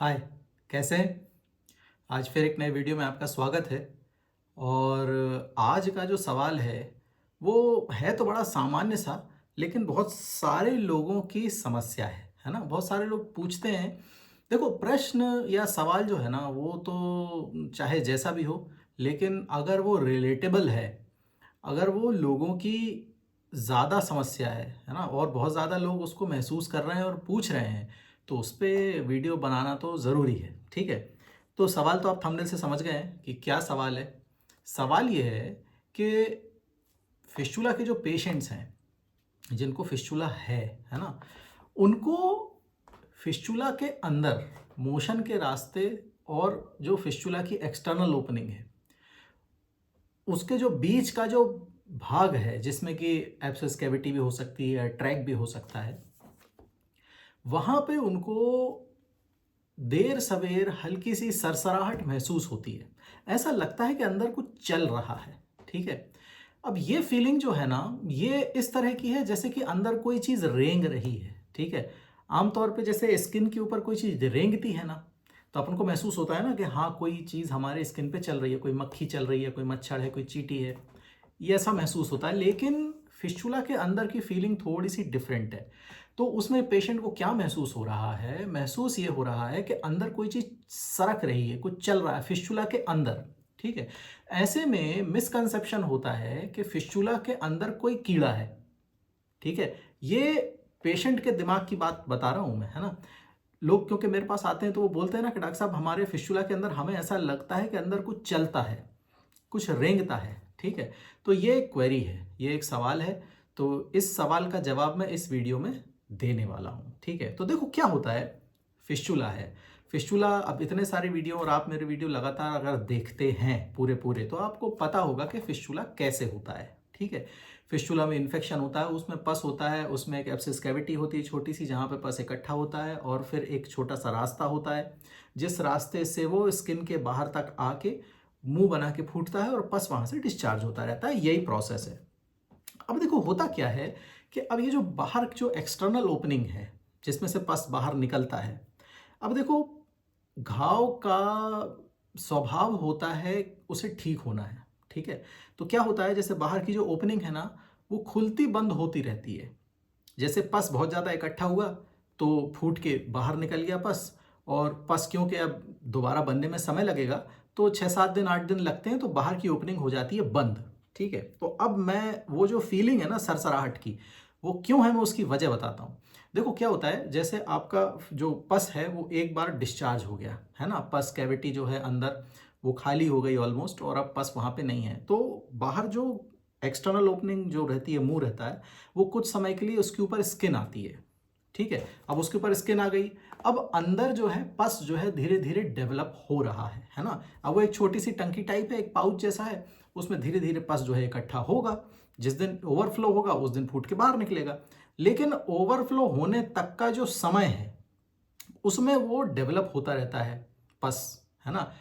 हाय, कैसे हैं? आज फिर एक नए वीडियो में आपका स्वागत है। और आज का जो सवाल है वो है तो बड़ा सामान्य सा, लेकिन बहुत सारे लोगों की समस्या है ना? बहुत सारे लोग पूछते हैं। देखो, प्रश्न या सवाल जो है ना वो तो चाहे जैसा भी हो, लेकिन अगर वो रिलेटेबल है, अगर वो लोगों की ज़्यादा समस्या है ना? और बहुत ज़्यादा लोग उसको महसूस कर रहे हैं और पूछ रहे हैं, तो उस पे वीडियो बनाना तो ज़रूरी है, ठीक है? तो सवाल तो आप थंबनेल से समझ गए हैं कि क्या सवाल है। सवाल ये है कि फिस्टुला के जो पेशेंट्स हैं, जिनको फिस्टुला है ना? उनको फिस्टुला के अंदर मोशन के रास्ते और जो फिस्टुला की एक्सटर्नल ओपनिंग है, उसके जो बीच का जो भाग है, जिसमें कि एब्सेस कैविटी भी हो सकती है, ट्रैक भी हो सकता है, वहाँ पे उनको देर सवेर हल्की सी सरसराहट महसूस होती है। ऐसा लगता है कि अंदर कुछ चल रहा है, ठीक है? अब ये फीलिंग जो है ना, ये इस तरह की है जैसे कि अंदर कोई चीज़ रेंग रही है, ठीक है? आमतौर पे जैसे स्किन के ऊपर कोई चीज़ रेंगती है ना, तो अपन को महसूस होता है ना कि हाँ, कोई चीज़ हमारे स्किन पे चल रही है, कोई मक्खी चल रही है, कोई मच्छर है, कोई चींटी है, ये ऐसा महसूस होता है। लेकिन फिस्टुला के अंदर की फीलिंग थोड़ी-सी डिफरेंट है। तो उसमें पेशेंट को क्या महसूस हो रहा है? महसूस ये हो रहा है कि अंदर कोई चीज़ सरक रही है, कुछ चल रहा है फिस्टुला के अंदर, ठीक है? ऐसे में मिसकंसेप्शन होता है कि फिस्टुला के अंदर कोई कीड़ा है, ठीक है? ये पेशेंट के दिमाग की बात बता रहा हूँ मैं, है ना? लोग क्योंकि मेरे पास आते हैं तो वो बोलते हैं ना कि डॉक्टर साहब, हमारे फिस्टुला के अंदर हमें ऐसा लगता है कि अंदर कुछ चलता है, कुछ रेंगता है, ठीक है? तो ये एक क्वेरी है, ये एक सवाल है। तो इस सवाल का जवाब मैं इस वीडियो में देने वाला हूँ, ठीक है? तो देखो क्या होता है, फिस्टुला है। फिस्टुला, अब इतने सारे वीडियो और आप मेरे वीडियो लगातार अगर देखते हैं पूरे-पूरे, तो आपको पता होगा कि फिस्टुला कैसे होता है, ठीक है? फिस्टुला में इन्फेक्शन होता है, उसमें पस होता है, उसमें एक एब्सिस कैविटी होती है छोटी-सी, जहाँ पे पस इकट्ठा होता है, और फिर एक छोटा-सा रास्ता होता है, जिस रास्ते से वो स्किन के बाहर तक आके मुंह बना के फूटता है और पस वहां से डिस्चार्ज होता रहता है। यही प्रोसेस है। अब देखो होता क्या है कि अब ये जो बाहर जो एक्सटर्नल ओपनिंग है, जिसमें से पस बाहर निकलता है, अब देखो, घाव का स्वभाव होता है उसे ठीक होना है, ठीक है? तो क्या होता है, जैसे बाहर की जो ओपनिंग है ना, वो खुलती बंद होती रहती है। जैसे पस बहुत ज़्यादा इकट्ठा हुआ तो फूट के बाहर निकल गया पस, और पस क्योंकि अब दोबारा बनने में समय लगेगा, तो 6-7 दिन 8 दिन लगते हैं, तो बाहर की ओपनिंग हो जाती है बंद, ठीक है? तो अब मैं वो जो फीलिंग है ना सरसराहट की, वो क्यों है मैं उसकी वजह बताता हूँ। देखो क्या होता है, जैसे आपका जो पस है वो एक बार डिस्चार्ज हो गया है ना, पस कैविटी जो है अंदर वो खाली हो गई ऑलमोस्ट, और अब पस वहाँ पे नहीं है, तो बाहर जो एक्सटर्नल ओपनिंग जो रहती है, मुंह रहता है, वो कुछ समय के लिए उसके ऊपर स्किन आती है, ठीक है? अब उसके ऊपर स्किन आ गई, अब अंदर जो है पस जो है धीरे धीरे डेवलप हो रहा है ना? अब वो एक छोटी सी टंकी टाइप है, एक पाउच जैसा है, उसमें धीरे धीरे पस जो है इकट्ठा होगा। जिस दिन ओवरफ्लो होगा उस दिन फूट के बाहर निकलेगा। लेकिन ओवरफ्लो होने तक का जो समय है, उसमें वो डेवलप होता रहता है पस, है ना?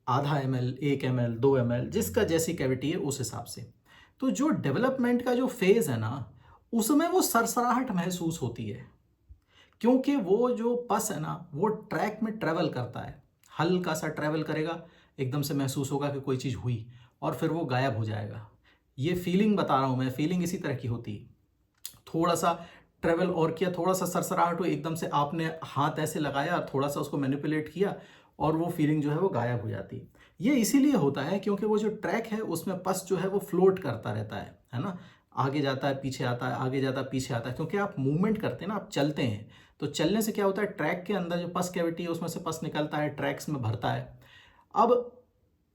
आधा ml, 1 ml, 2 ml, जिसका जैसी कैविटी है उस हिसाब से। तो जो डेवलपमेंट का जो फेज है ना, उसमें वो सरसराहट महसूस होती है, क्योंकि वो जो पस है ना वो ट्रैक में ट्रेवल करता है, हल्का सा ट्रेवल करेगा, एकदम से महसूस होगा कि कोई चीज़ हुई, और फिर वो गायब हो जाएगा। ये फीलिंग बता रहा हूँ मैं, फीलिंग इसी तरह की होती है। थोड़ा सा ट्रेवल और किया, थोड़ा सा सरसराहट हुई, एकदम से आपने हाथ ऐसे लगाया, थोड़ा सा उसको मैनिपुलेट किया, और वो फीलिंग जो है वो गायब हो जाती है। ये इसीलिए होता है क्योंकि वो जो ट्रैक है उसमें पस जो है वो फ्लोट करता रहता है ना? आगे जाता है, पीछे आता है, आगे जाता है, पीछे आता है, क्योंकि आप मूवमेंट करते हैं ना, आप चलते हैं, तो चलने से क्या होता है, ट्रैक के अंदर जो पस कैविटी है उसमें से पस निकलता है, ट्रैक्स में भरता है। अब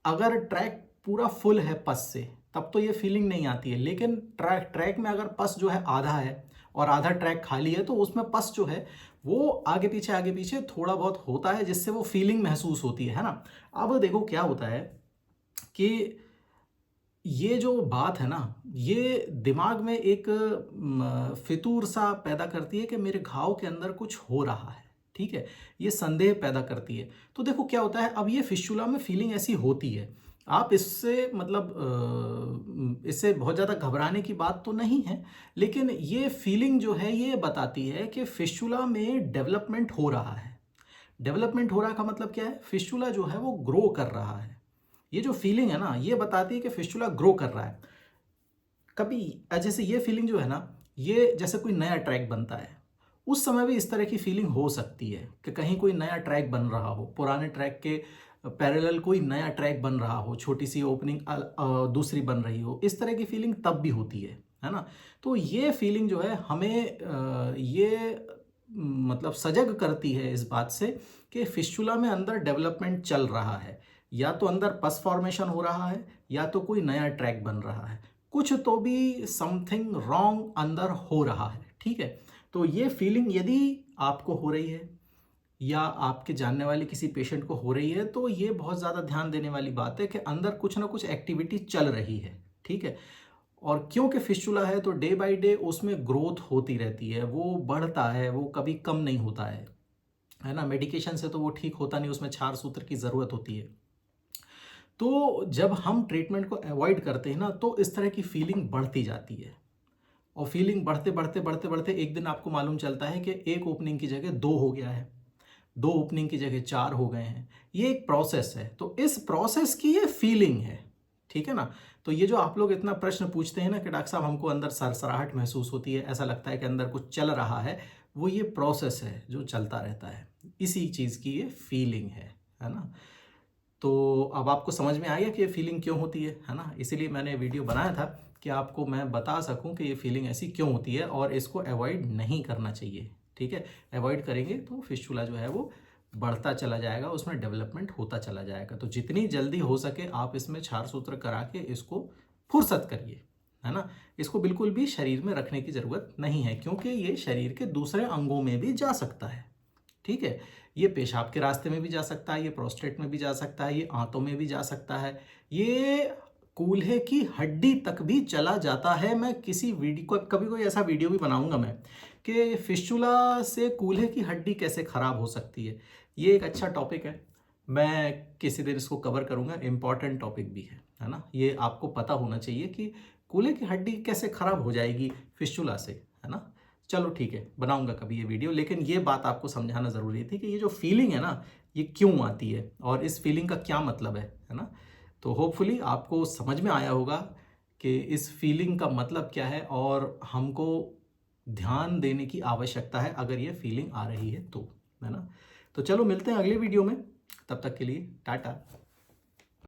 अगर ट्रैक पूरा फुल है पस से, तब तो ये फीलिंग नहीं आती है, लेकिन ट्रैक ट्रैक में अगर पस जो है आधा है और आधा ट्रैक खाली है, तो उसमें पस जो है वो आगे पीछे थोड़ा बहुत होता है, जिससे वो फीलिंग महसूस होती है ना? अब देखो क्या होता है कि ये जो बात है ना, ये दिमाग में एक फितूर सा पैदा करती है कि मेरे घाव के अंदर कुछ हो रहा है, ठीक है? ये संदेह पैदा करती है। तो देखो क्या होता है, अब ये फिस्टुला में फीलिंग ऐसी होती है। आप इससे मतलब इससे बहुत ज़्यादा घबराने की बात तो नहीं है, लेकिन ये फीलिंग जो है ये बताती है कि फिस्टुला में डेवलपमेंट हो रहा है। डेवलपमेंट हो रहा का मतलब क्या है, फिस्टुला जो है वो ग्रो कर रहा है। ये जो फीलिंग है ना, ये बताती है कि फिस्टुला ग्रो कर रहा है। कभी जैसे ये फीलिंग जो है ना, ये जैसे कोई नया ट्रैक बनता है, उस समय भी इस तरह की फीलिंग हो सकती है कि कहीं कोई नया ट्रैक बन रहा हो, पुराने ट्रैक के पैरेलल कोई नया ट्रैक बन रहा हो, छोटी सी ओपनिंग दूसरी बन रही हो, इस तरह की फीलिंग तब भी होती है ना। तो ये फीलिंग जो है हमें मतलब सजग करती है इस बात से कि फिस्टुला में अंदर डेवलपमेंट चल रहा है, या तो अंदर पस फॉर्मेशन हो रहा है, या तो कोई नया ट्रैक बन रहा है, कुछ तो भी समथिंग रॉन्ग अंदर हो रहा है, ठीक है। तो ये फीलिंग यदि आपको हो रही है या आपके जानने वाले किसी पेशेंट को हो रही है, तो ये बहुत ज़्यादा ध्यान देने वाली बात है कि अंदर कुछ ना कुछ एक्टिविटी चल रही है, ठीक है। और क्योंकि फिस्टुला है तो डे बाय डे उसमें ग्रोथ होती रहती है, वो बढ़ता है, वो कभी कम नहीं होता है ना। मेडिकेशन से तो वो ठीक होता नहीं, उसमें क्षार सूत्र की ज़रूरत होती है। तो जब हम ट्रीटमेंट को अवॉइड करते हैं ना, तो इस तरह की फीलिंग बढ़ती जाती है, और फीलिंग बढ़ते बढ़ते बढ़ते बढ़ते एक दिन आपको मालूम चलता है कि एक ओपनिंग की जगह दो हो गया है, दो ओपनिंग की जगह चार हो गए हैं। ये एक प्रोसेस है, तो इस प्रोसेस की ये फीलिंग है, ठीक है ना। तो ये जो आप लोग इतना प्रश्न पूछते हैं ना कि डॉक्टर साहब हमको अंदर सरसराहट महसूस होती है, ऐसा लगता है कि अंदर कुछ चल रहा है, वो ये प्रोसेस है जो चलता रहता है, इसी चीज़ की ये फीलिंग है ना। तो अब आपको समझ में आ गया कि ये फीलिंग क्यों होती है ना। इसीलिए मैंने वीडियो बनाया था कि आपको मैं बता सकूं कि ये फीलिंग ऐसी क्यों होती है और इसको अवॉइड नहीं करना चाहिए, ठीक है। अवॉइड करेंगे तो फिस्टुला जो है वो बढ़ता चला जाएगा, उसमें डेवलपमेंट होता चला जाएगा। तो जितनी जल्दी हो सके आप इसमें क्षार सूत्र करा के इसको फुर्सत करिए, है ना। इसको बिल्कुल भी शरीर में रखने की ज़रूरत नहीं है, क्योंकि ये शरीर के दूसरे अंगों में भी जा सकता है, ठीक है। ये पेशाब के रास्ते में भी जा सकता है, ये प्रोस्टेट में भी जा सकता है, ये आंतों में भी जा सकता है, ये कूल्हे की हड्डी तक भी चला जाता है। मैं किसी वीडियो को कभी कोई ऐसा वीडियो भी बनाऊंगा मैं कि फिस्टुला से कूल्हे की हड्डी कैसे खराब हो सकती है। ये एक अच्छा टॉपिक है, मैं किसी दिन इसको कवर करूंगा, इंपॉर्टेंट टॉपिक भी है ना। ये आपको पता होना चाहिए कि कूल्हे की हड्डी कैसे खराब हो जाएगी फिस्टुला से, है ना। चलो ठीक है, बनाऊंगा कभी ये वीडियो, लेकिन ये बात आपको समझाना ज़रूरी थी कि ये जो फीलिंग है ना, ये क्यों आती है और इस फीलिंग का क्या मतलब है ना। तो होपफुली आपको समझ में आया होगा कि इस फीलिंग का मतलब क्या है और हमको ध्यान देने की आवश्यकता है अगर ये फीलिंग आ रही है तो, है ना। तो चलो मिलते हैं अगले वीडियो में, तब तक के लिए टाटा।